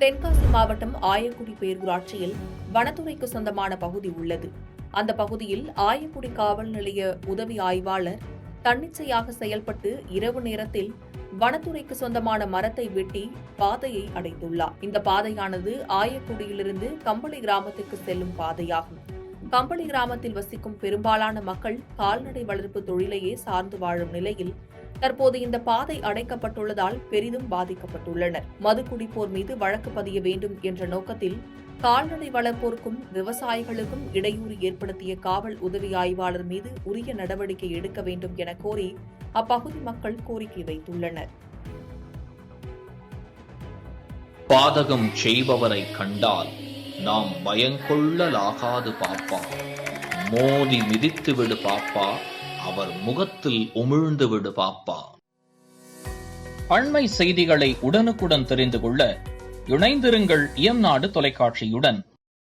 தென்காசி மாவட்டம் ஆயக்குடி பேரூராட்சியில் வனத்துறைக்கு சொந்தமான பகுதி உள்ளது. அந்த பகுதியில் ஆயக்குடி காவல் நிலைய உதவி ஆய்வாளர் தன்னிச்சையாக செயல்பட்டு இரவு நேரத்தில் வனத்துறைக்கு சொந்தமான மரத்தை வெட்டி பாதையை அடைத்துள்ளார். இந்த பாதையானது ஆயக்குடியிலிருந்து கம்பளி கிராமத்திற்கு செல்லும் பாதையாகும். கம்பளி கிராமத்தில் வசிக்கும் பெரும்பாலான மக்கள் கால்நடை வளர்ப்பு தொழிலையே சார்ந்து வாழும் நிலையில் தற்போது இந்த பாதை அடைக்கப்பட்டுள்ளதால் பெரிதும் பாதிக்கப்பட்டுள்ளனர். மது குடிப்போர் மீது வழக்கு பதிய வேண்டும் என்ற நோக்கத்தில் கால்நடை வளர்ப்போருக்கும் விவசாயிகளுக்கும் இடையூறு ஏற்படுத்திய காவல் உதவி ஆய்வாளர் மீது உரிய நடவடிக்கை எடுக்க வேண்டும் என கோரி அப்பகுதி மக்கள் கோரிக்கை வைத்துள்ளனர். பாதகம் செய்பவரை கண்டால் நாம் பயங்கொள்ளலாகாது பாப்பா, மோதி மிதித்து விடு பாப்பா, அவர் முகத்தில் உமிழ்ந்து விடு பாப்பா. அண்மை செய்திகளை உடனுக்குடன் தெரிந்து கொள்ள இணைந்திருங்கள் இயம்நாடு தொலைக்காட்சியுடன்.